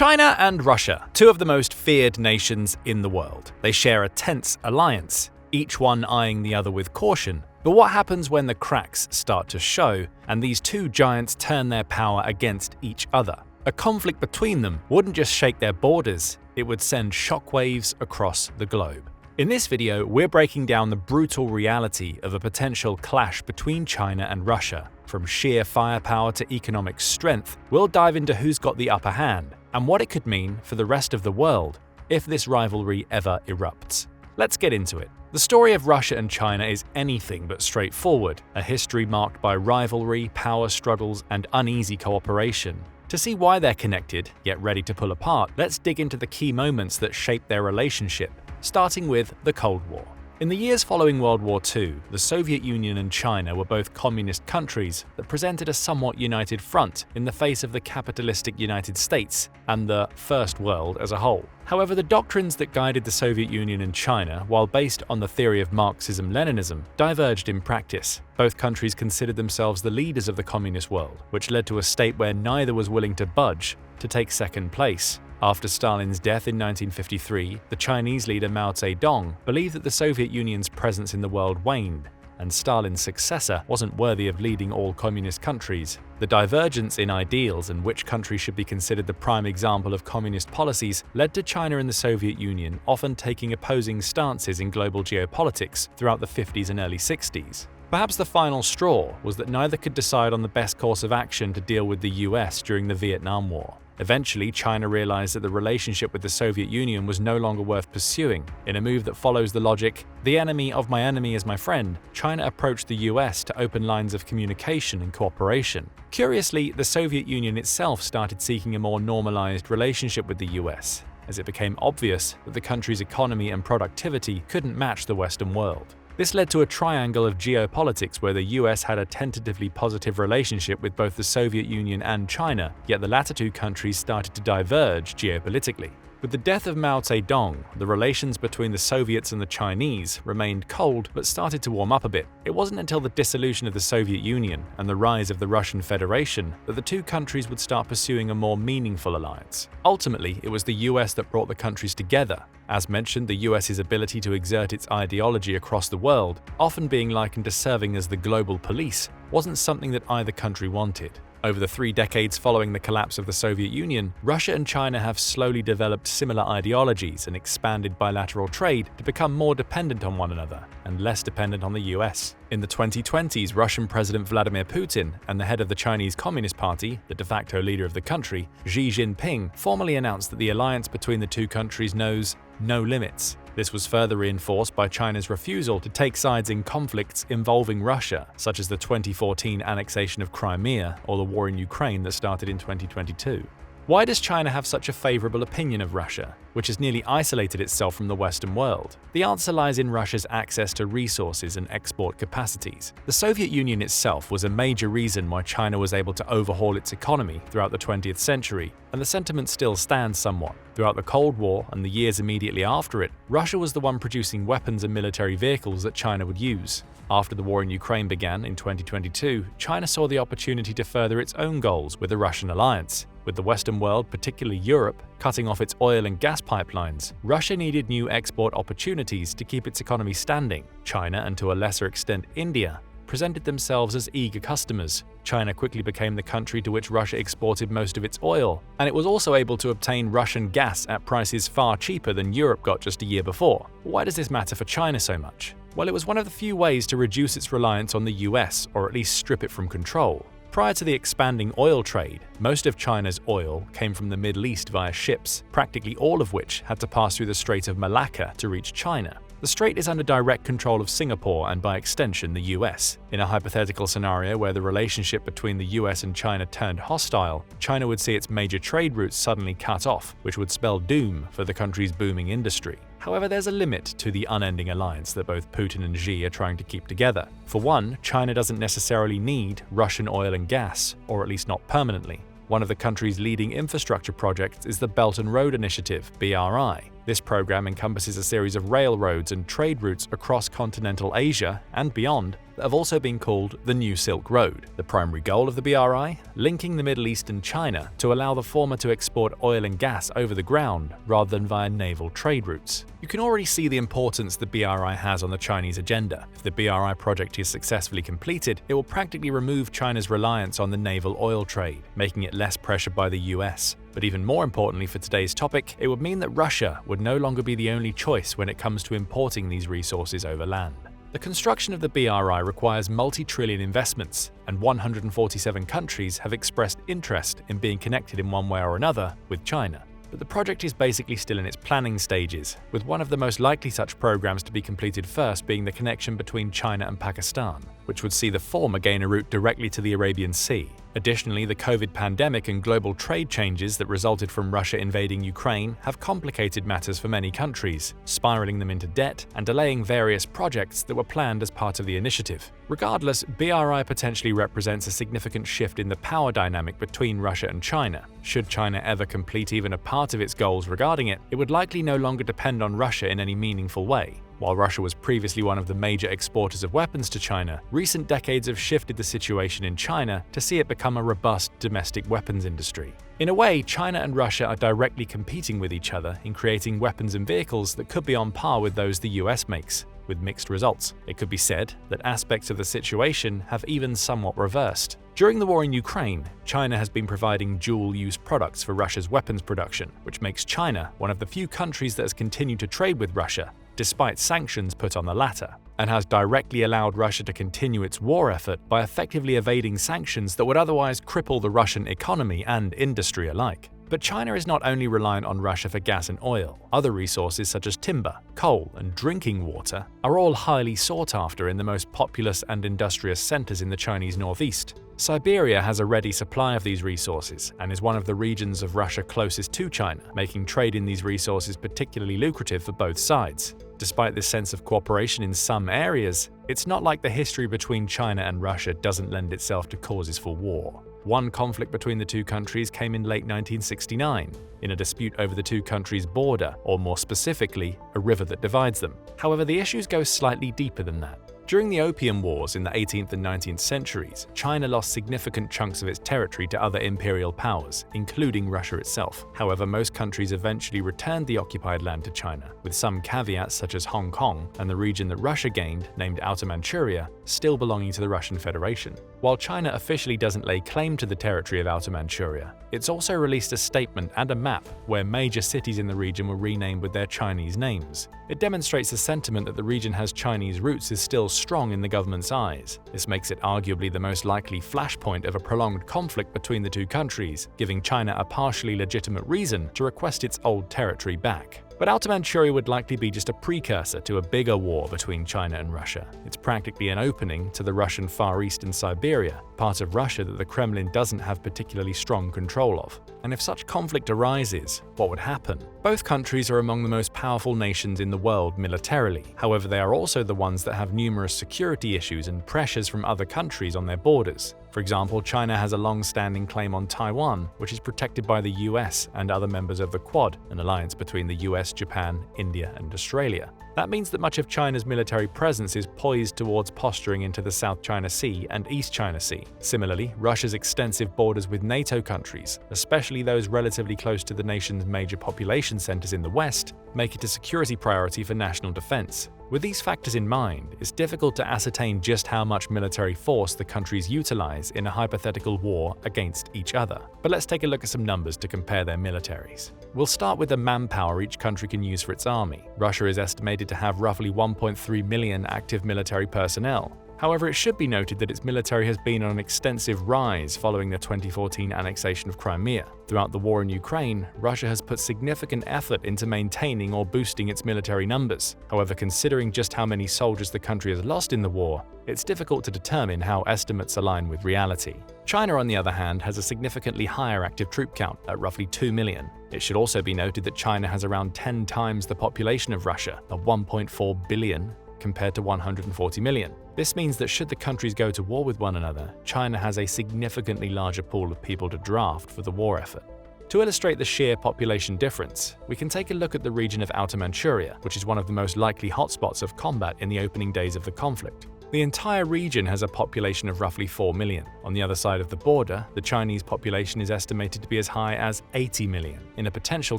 China and Russia, two of the most feared nations in the world. They share a tense alliance, each one eyeing the other with caution. But what happens when the cracks start to show and these two giants turn their power against each other? A conflict between them wouldn't just shake their borders, it would send shockwaves across the globe. In this video, we're breaking down the brutal reality of a potential clash between China and Russia. From sheer firepower to economic strength, we'll dive into who's got the upper hand and what it could mean for the rest of the world if this rivalry ever erupts. Let's get into it. The story of Russia and China is anything but straightforward, a history marked by rivalry, power struggles, and uneasy cooperation. To see why they're connected, yet ready to pull apart, let's dig into the key moments that shaped their relationship, starting with the Cold War. In the years following World War II, the Soviet Union and China were both communist countries that presented a somewhat united front in the face of the capitalistic United States and the First World as a whole. However, the doctrines that guided the Soviet Union and China, while based on the theory of Marxism-Leninism, diverged in practice. Both countries considered themselves the leaders of the communist world, which led to a state where neither was willing to budge to take second place. After Stalin's death in 1953, the Chinese leader Mao Zedong believed that the Soviet Union's presence in the world waned, and Stalin's successor wasn't worthy of leading all communist countries. The divergence in ideals and which country should be considered the prime example of communist policies led to China and the Soviet Union often taking opposing stances in global geopolitics throughout the 50s and early 60s. Perhaps the final straw was that neither could decide on the best course of action to deal with the US during the Vietnam War. Eventually, China realized that the relationship with the Soviet Union was no longer worth pursuing. In a move that follows the logic, "the enemy of my enemy is my friend," China approached the US to open lines of communication and cooperation. Curiously, the Soviet Union itself started seeking a more normalized relationship with the US, as it became obvious that the country's economy and productivity couldn't match the Western world. This led to a triangle of geopolitics where the US had a tentatively positive relationship with both the Soviet Union and China, yet the latter two countries started to diverge geopolitically. With the death of Mao Zedong, the relations between the Soviets and the Chinese remained cold but started to warm up a bit. It wasn't until the dissolution of the Soviet Union and the rise of the Russian Federation that the two countries would start pursuing a more meaningful alliance. Ultimately, it was the US that brought the countries together. As mentioned, the US's ability to exert its ideology across the world, often being likened to serving as the global police, wasn't something that either country wanted. Over the 3 decades following the collapse of the Soviet Union, Russia and China have slowly developed similar ideologies and expanded bilateral trade to become more dependent on one another and less dependent on the US. In the 2020s, Russian President Vladimir Putin and the head of the Chinese Communist Party, the de facto leader of the country, Xi Jinping, formally announced that the alliance between the two countries knows no limits. This was further reinforced by China's refusal to take sides in conflicts involving Russia, such as the 2014 annexation of Crimea or the war in Ukraine that started in 2022. Why does China have such a favorable opinion of Russia, which has nearly isolated itself from the Western world? The answer lies in Russia's access to resources and export capacities. The Soviet Union itself was a major reason why China was able to overhaul its economy throughout the 20th century, and the sentiment still stands somewhat. Throughout the Cold War and the years immediately after it, Russia was the one producing weapons and military vehicles that China would use. After the war in Ukraine began in 2022, China saw the opportunity to further its own goals with the Russian alliance. With the Western world, particularly Europe, cutting off its oil and gas pipelines, Russia needed new export opportunities to keep its economy standing. China, and to a lesser extent India, presented themselves as eager customers. China quickly became the country to which Russia exported most of its oil, and it was also able to obtain Russian gas at prices far cheaper than Europe got just a year before. Why does this matter for China so much? Well, it was one of the few ways to reduce its reliance on the US, or at least strip it from control. Prior to the expanding oil trade, most of China's oil came from the Middle East via ships, practically all of which had to pass through the Strait of Malacca to reach China. The strait is under direct control of Singapore and by extension the US. In a hypothetical scenario where the relationship between the US and China turned hostile, China would see its major trade routes suddenly cut off, which would spell doom for the country's booming industry. However, there's a limit to the unending alliance that both Putin and Xi are trying to keep together. For one, China doesn't necessarily need Russian oil and gas, or at least not permanently. One of the country's leading infrastructure projects is the Belt and Road Initiative, BRI. This program encompasses a series of railroads and trade routes across continental Asia and beyond that have also been called the New Silk Road. The primary goal of the BRI? Linking the Middle East and China to allow the former to export oil and gas over the ground rather than via naval trade routes. You can already see the importance the BRI has on the Chinese agenda. If the BRI project is successfully completed, it will practically remove China's reliance on the naval oil trade, making it less pressured by the US. But even more importantly for today's topic, it would mean that Russia would no longer be the only choice when it comes to importing these resources over land. The construction of the BRI requires multi-trillion investments, and 147 countries have expressed interest in being connected in one way or another with China. But the project is basically still in its planning stages, with one of the most likely such programs to be completed first being the connection between China and Pakistan, which would see the former gain a route directly to the Arabian Sea. Additionally, the COVID pandemic and global trade changes that resulted from Russia invading Ukraine have complicated matters for many countries, spiraling them into debt and delaying various projects that were planned as part of the initiative. Regardless, BRI potentially represents a significant shift in the power dynamic between Russia and China. Should China ever complete even a part of its goals regarding it, it would likely no longer depend on Russia in any meaningful way. While Russia was previously one of the major exporters of weapons to China, recent decades have shifted the situation in China to see it become a robust domestic weapons industry. In a way, China and Russia are directly competing with each other in creating weapons and vehicles that could be on par with those the US makes, with mixed results. It could be said that aspects of the situation have even somewhat reversed. During the war in Ukraine, China has been providing dual-use products for Russia's weapons production, which makes China one of the few countries that has continued to trade with Russia, despite sanctions put on the latter, and has directly allowed Russia to continue its war effort by effectively evading sanctions that would otherwise cripple the Russian economy and industry alike. But China is not only reliant on Russia for gas and oil. Other resources such as timber, coal, and drinking water are all highly sought after in the most populous and industrious centers in the Chinese northeast. Siberia has a ready supply of these resources and is one of the regions of Russia closest to China, making trade in these resources particularly lucrative for both sides. Despite this sense of cooperation in some areas, it's not like the history between China and Russia doesn't lend itself to causes for war. One conflict between the two countries came in late 1969, in a dispute over the two countries' border, or more specifically, a river that divides them. However, the issues go slightly deeper than that. During the Opium Wars in the 18th and 19th centuries, China lost significant chunks of its territory to other imperial powers, including Russia itself. However, most countries eventually returned the occupied land to China, with some caveats such as Hong Kong and the region that Russia gained, named Outer Manchuria, still belonging to the Russian Federation. While China officially doesn't lay claim to the territory of Outer Manchuria, it's also released a statement and a map where major cities in the region were renamed with their Chinese names. It demonstrates the sentiment that the region has Chinese roots is still strong in the government's eyes. This makes it arguably the most likely flashpoint of a prolonged conflict between the two countries, giving China a partially legitimate reason to request its old territory back. But Outer Manchuria would likely be just a precursor to a bigger war between China and Russia. It's practically an opening to the Russian Far East and Siberia, part of Russia that the Kremlin doesn't have particularly strong control of. And if such conflict arises, what would happen? Both countries are among the most powerful nations in the world militarily. However, they are also the ones that have numerous security issues and pressures from other countries on their borders. For example, China has a long-standing claim on Taiwan, which is protected by the US and other members of the Quad, an alliance between the US, Japan, India, and Australia. That means that much of China's military presence is poised towards posturing into the South China Sea and East China Sea. Similarly, Russia's extensive borders with NATO countries, especially those relatively close to the nation's major population centers in the West, make it a security priority for national defense. With these factors in mind, it's difficult to ascertain just how much military force the countries utilize in a hypothetical war against each other. But let's take a look at some numbers to compare their militaries. We'll start with the manpower each country can use for its army. Russia is estimated to have roughly 1.3 million active military personnel. However, it should be noted that its military has been on an extensive rise following the 2014 annexation of Crimea. Throughout the war in Ukraine, Russia has put significant effort into maintaining or boosting its military numbers. However, considering just how many soldiers the country has lost in the war, it's difficult to determine how estimates align with reality. China, on the other hand, has a significantly higher active troop count at roughly 2 million. It should also be noted that China has around 10 times the population of Russia, at 1.4 billion, compared to 140 million. This means that should the countries go to war with one another, China has a significantly larger pool of people to draft for the war effort. To illustrate the sheer population difference, we can take a look at the region of Outer Manchuria, which is one of the most likely hotspots of combat in the opening days of the conflict. The entire region has a population of roughly 4 million. On the other side of the border, the Chinese population is estimated to be as high as 80 million. In a potential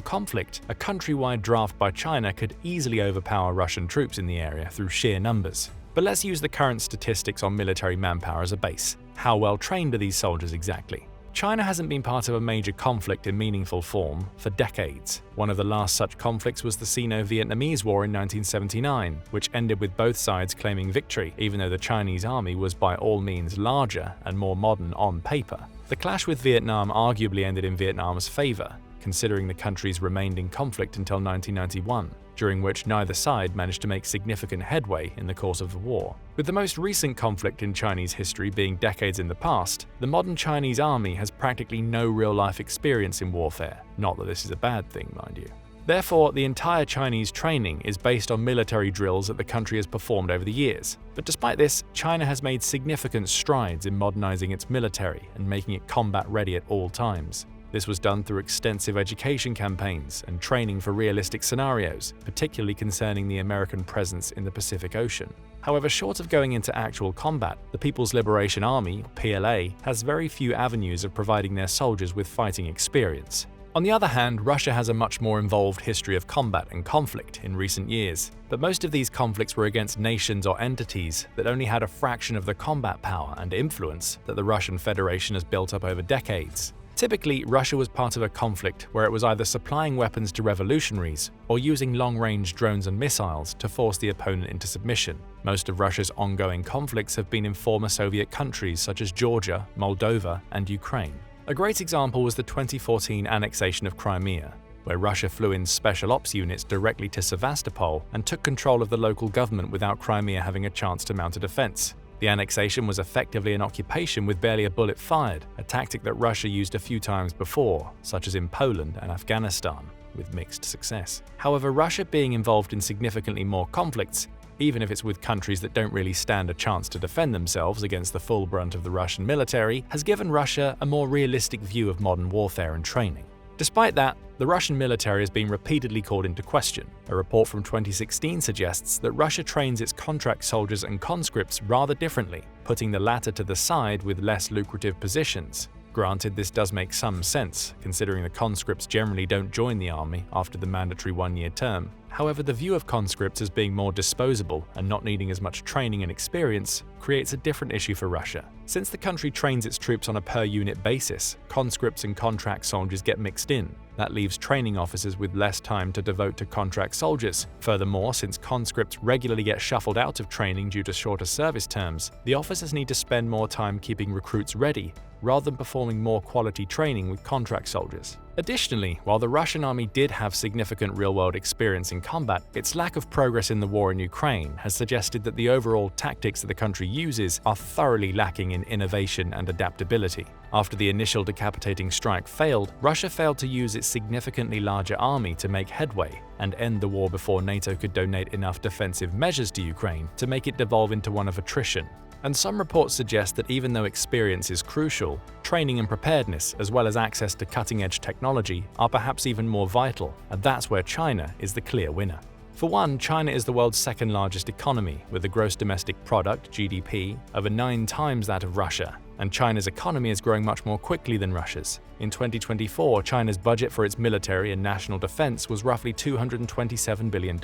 conflict, a countrywide draft by China could easily overpower Russian troops in the area through sheer numbers. But let's use the current statistics on military manpower as a base. How well trained are these soldiers exactly? China hasn't been part of a major conflict in meaningful form for decades. One of the last such conflicts was the Sino-Vietnamese War in 1979, which ended with both sides claiming victory, even though the Chinese army was by all means larger and more modern on paper. The clash with Vietnam arguably ended in Vietnam's favor, considering the countries remained in conflict until 1991, during which neither side managed to make significant headway in the course of the war. With the most recent conflict in Chinese history being decades in the past, the modern Chinese army has practically no real-life experience in warfare. Not that this is a bad thing, mind you. Therefore, the entire Chinese training is based on military drills that the country has performed over the years. But despite this, China has made significant strides in modernizing its military and making it combat-ready at all times. This was done through extensive education campaigns and training for realistic scenarios, particularly concerning the American presence in the Pacific Ocean. However, short of going into actual combat, the People's Liberation Army, PLA, has very few avenues of providing their soldiers with fighting experience. On the other hand, Russia has a much more involved history of combat and conflict in recent years, but most of these conflicts were against nations or entities that only had a fraction of the combat power and influence that the Russian Federation has built up over decades. Typically, Russia was part of a conflict where it was either supplying weapons to revolutionaries or using long-range drones and missiles to force the opponent into submission. Most of Russia's ongoing conflicts have been in former Soviet countries such as Georgia, Moldova, and Ukraine. A great example was the 2014 annexation of Crimea, where Russia flew in special ops units directly to Sevastopol and took control of the local government without Crimea having a chance to mount a defense. The annexation was effectively an occupation with barely a bullet fired, a tactic that Russia used a few times before, such as in Poland and Afghanistan, with mixed success. However, Russia being involved in significantly more conflicts, even if it's with countries that don't really stand a chance to defend themselves against the full brunt of the Russian military, has given Russia a more realistic view of modern warfare and training. Despite that, the Russian military has been repeatedly called into question. A report from 2016 suggests that Russia trains its contract soldiers and conscripts rather differently, putting the latter to the side with less lucrative positions. Granted, this does make some sense, considering the conscripts generally don't join the army after the mandatory one-year term. However, the view of conscripts as being more disposable and not needing as much training and experience creates a different issue for Russia. Since the country trains its troops on a per-unit basis, conscripts and contract soldiers get mixed in. That leaves training officers with less time to devote to contract soldiers. Furthermore, since conscripts regularly get shuffled out of training due to shorter service terms, the officers need to spend more time keeping recruits ready, rather than performing more quality training with contract soldiers. Additionally, while the Russian army did have significant real-world experience in combat, its lack of progress in the war in Ukraine has suggested that the overall tactics that the country uses are thoroughly lacking in innovation and adaptability. After the initial decapitating strike failed, Russia failed to use its significantly larger army to make headway and end the war before NATO could donate enough defensive measures to Ukraine to make it devolve into one of attrition. And some reports suggest that even though experience is crucial, training and preparedness, as well as access to cutting-edge technology, are perhaps even more vital, and that's where China is the clear winner. For one, China is the world's second-largest economy, with a gross domestic product, GDP, over 9 times that of Russia, and China's economy is growing much more quickly than Russia's. In 2024, China's budget for its military and national defense was roughly $227 billion,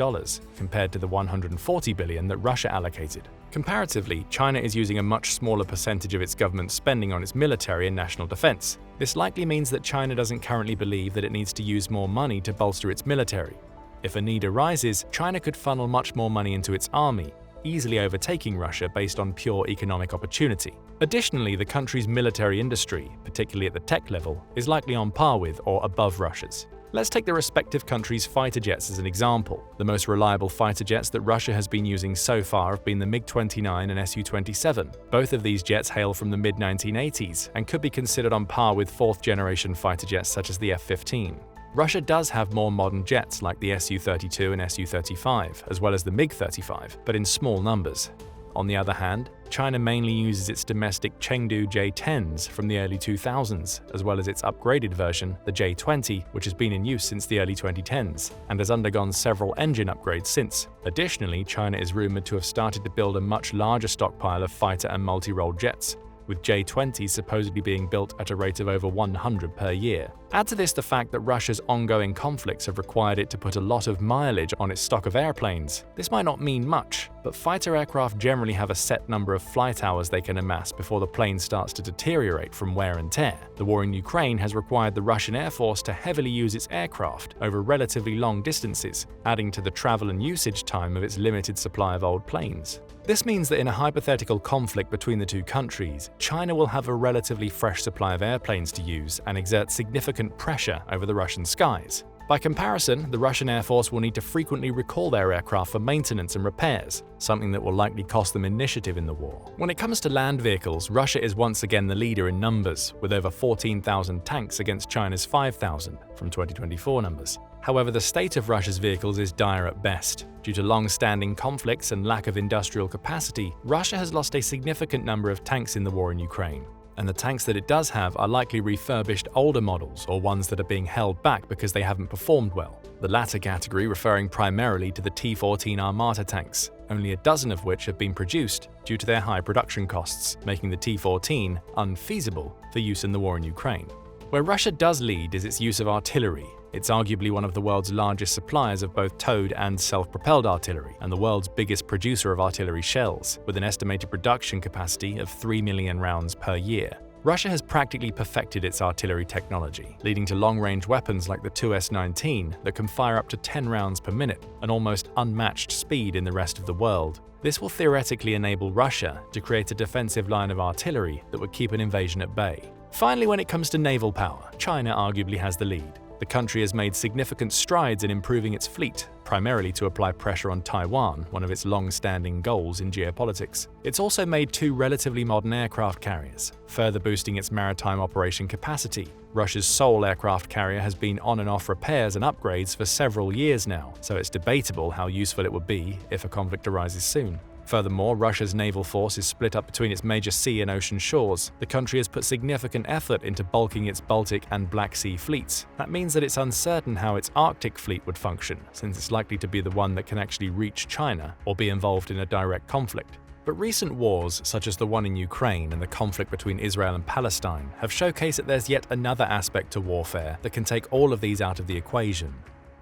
compared to the $140 billion that Russia allocated. Comparatively, China is using a much smaller percentage of its government spending on its military and national defense. This likely means that China doesn't currently believe that it needs to use more money to bolster its military. If a need arises, China could funnel much more money into its army, easily overtaking Russia based on pure economic opportunity. Additionally, the country's military industry, particularly at the tech level, is likely on par with or above Russia's. Let's take the respective countries' fighter jets as an example. The most reliable fighter jets that Russia has been using so far have been the MiG-29 and Su-27. Both of these jets hail from the mid-1980s and could be considered on par with fourth-generation fighter jets such as the F-15. Russia does have more modern jets like the Su-32 and Su-35, as well as the MiG-35, but in small numbers. On the other hand, China mainly uses its domestic Chengdu J10s from the early 2000s, as well as its upgraded version, the J20, which has been in use since the early 2010s, and has undergone several engine upgrades since. Additionally, China is rumored to have started to build a much larger stockpile of fighter and multi-role jets, with J-20s supposedly being built at a rate of over 100 per year. Add to this the fact that Russia's ongoing conflicts have required it to put a lot of mileage on its stock of airplanes. This might not mean much, but fighter aircraft generally have a set number of flight hours they can amass before the plane starts to deteriorate from wear and tear. The war in Ukraine has required the Russian Air Force to heavily use its aircraft over relatively long distances, adding to the travel and usage time of its limited supply of old planes. This means that in a hypothetical conflict between the two countries, China will have a relatively fresh supply of airplanes to use and exert significant pressure over the Russian skies. By comparison, the Russian Air Force will need to frequently recall their aircraft for maintenance and repairs, something that will likely cost them initiative in the war. When it comes to land vehicles, Russia is once again the leader in numbers, with over 14,000 tanks against China's 5,000 from 2024 numbers. However, the state of Russia's vehicles is dire at best. Due to long-standing conflicts and lack of industrial capacity, Russia has lost a significant number of tanks in the war in Ukraine. And the tanks that it does have are likely refurbished older models or ones that are being held back because they haven't performed well. The latter category referring primarily to the T-14 Armata tanks, only a dozen of which have been produced due to their high production costs, making the T-14 unfeasible for use in the war in Ukraine. Where Russia does lead is its use of artillery. It's arguably one of the world's largest suppliers of both towed and self-propelled artillery, and the world's biggest producer of artillery shells, with an estimated production capacity of 3 million rounds per year. Russia has practically perfected its artillery technology, leading to long-range weapons like the Tu-S-19 that can fire up to 10 rounds per minute, an almost unmatched speed in the rest of the world. This will theoretically enable Russia to create a defensive line of artillery that would keep an invasion at bay. Finally, when it comes to naval power, China arguably has the lead. The country has made significant strides in improving its fleet, primarily to apply pressure on Taiwan, one of its long-standing goals in geopolitics. It's also made 2 relatively modern aircraft carriers, further boosting its maritime operation capacity. Russia's sole aircraft carrier has been on and off repairs and upgrades for several years now, so it's debatable how useful it would be if a conflict arises soon. Furthermore, Russia's naval force is split up between its major sea and ocean shores. The country has put significant effort into bulking its Baltic and Black Sea fleets. That means that it's uncertain how its Arctic fleet would function, since it's likely to be the one that can actually reach China or be involved in a direct conflict. But recent wars, such as the one in Ukraine and the conflict between Israel and Palestine, have showcased that there's yet another aspect to warfare that can take all of these out of the equation: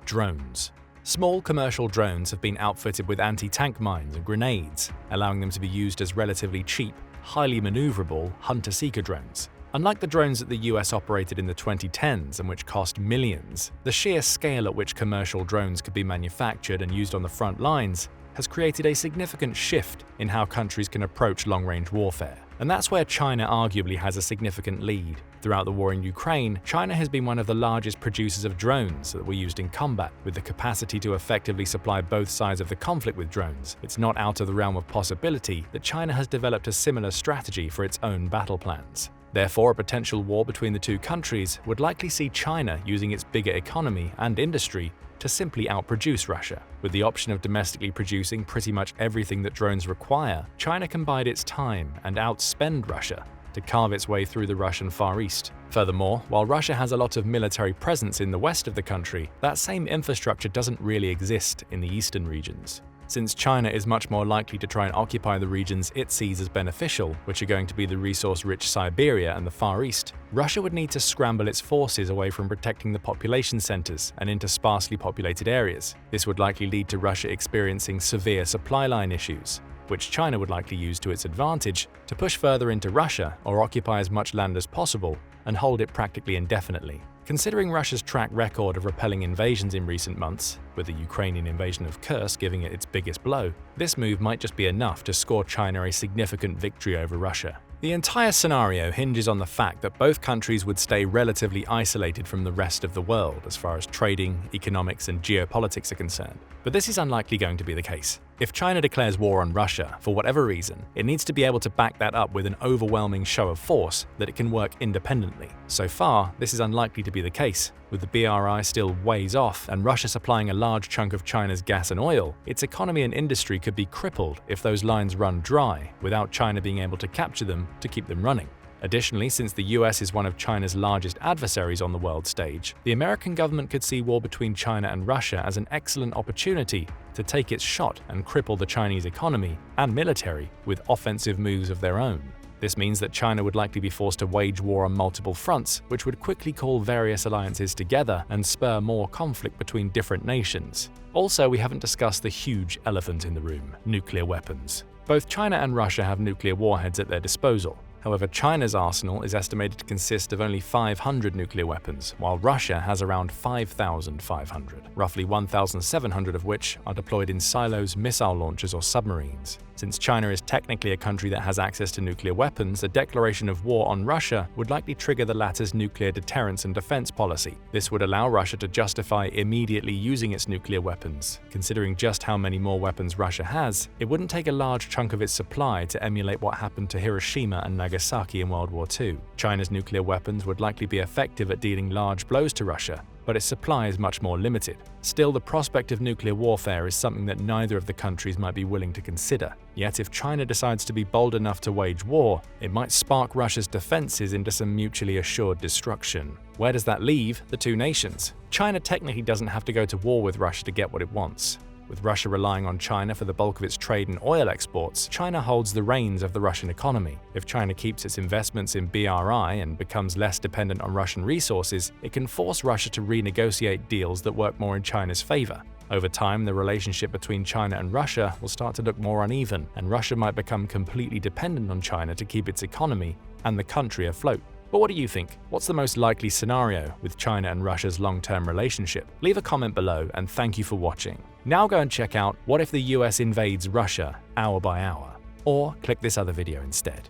drones. Small commercial drones have been outfitted with anti-tank mines and grenades, allowing them to be used as relatively cheap, highly maneuverable hunter-seeker drones. Unlike the drones that the US operated in the 2010s and which cost millions, the sheer scale at which commercial drones could be manufactured and used on the front lines has created a significant shift in how countries can approach long-range warfare. And that's where China arguably has a significant lead. Throughout the war in Ukraine, China has been one of the largest producers of drones that were used in combat. With the capacity to effectively supply both sides of the conflict with drones, it's not out of the realm of possibility that China has developed a similar strategy for its own battle plans. Therefore, a potential war between the two countries would likely see China using its bigger economy and industry to simply outproduce Russia. With the option of domestically producing pretty much everything that drones require, China can bide its time and outspend Russia to carve its way through the Russian Far East. Furthermore, while Russia has a lot of military presence in the west of the country, that same infrastructure doesn't really exist in the eastern regions. Since China is much more likely to try and occupy the regions it sees as beneficial, which are going to be the resource-rich Siberia and the Far East, Russia would need to scramble its forces away from protecting the population centers and into sparsely populated areas. This would likely lead to Russia experiencing severe supply line issues, which China would likely use to its advantage to push further into Russia or occupy as much land as possible and hold it practically indefinitely. Considering Russia's track record of repelling invasions in recent months, with the Ukrainian invasion of Kursk giving it its biggest blow, this move might just be enough to score China a significant victory over Russia. The entire scenario hinges on the fact that both countries would stay relatively isolated from the rest of the world as far as trading, economics, and geopolitics are concerned. But this is unlikely going to be the case. If China declares war on Russia, for whatever reason, it needs to be able to back that up with an overwhelming show of force that it can work independently. So far, this is unlikely to be the case. With the BRI still ways off and Russia supplying a large chunk of China's gas and oil, its economy and industry could be crippled if those lines run dry, without China being able to capture them to keep them running. Additionally, since the US is one of China's largest adversaries on the world stage, the American government could see war between China and Russia as an excellent opportunity to take its shot and cripple the Chinese economy and military with offensive moves of their own. This means that China would likely be forced to wage war on multiple fronts, which would quickly call various alliances together and spur more conflict between different nations. Also, we haven't discussed the huge elephant in the room: nuclear weapons. Both China and Russia have nuclear warheads at their disposal. However, China's arsenal is estimated to consist of only 500 nuclear weapons, while Russia has around 5,500, roughly 1,700 of which are deployed in silos, missile launchers, or submarines. Since China is technically a country that has access to nuclear weapons, a declaration of war on Russia would likely trigger the latter's nuclear deterrence and defense policy. This would allow Russia to justify immediately using its nuclear weapons. Considering just how many more weapons Russia has, it wouldn't take a large chunk of its supply to emulate what happened to Hiroshima and Nagasaki in World War II. China's nuclear weapons would likely be effective at dealing large blows to Russia, but its supply is much more limited. Still, the prospect of nuclear warfare is something that neither of the countries might be willing to consider. Yet if China decides to be bold enough to wage war, it might spark Russia's defenses into some mutually assured destruction. Where does that leave the two nations? China technically doesn't have to go to war with Russia to get what it wants. With Russia relying on China for the bulk of its trade and oil exports, China holds the reins of the Russian economy. If China keeps its investments in BRI and becomes less dependent on Russian resources, it can force Russia to renegotiate deals that work more in China's favor. Over time, the relationship between China and Russia will start to look more uneven, and Russia might become completely dependent on China to keep its economy and the country afloat. But what do you think? What's the most likely scenario with China and Russia's long-term relationship? Leave a comment below, and thank you for watching. Now go and check out What If the US Invades Russia Hour by Hour, or click this other video instead.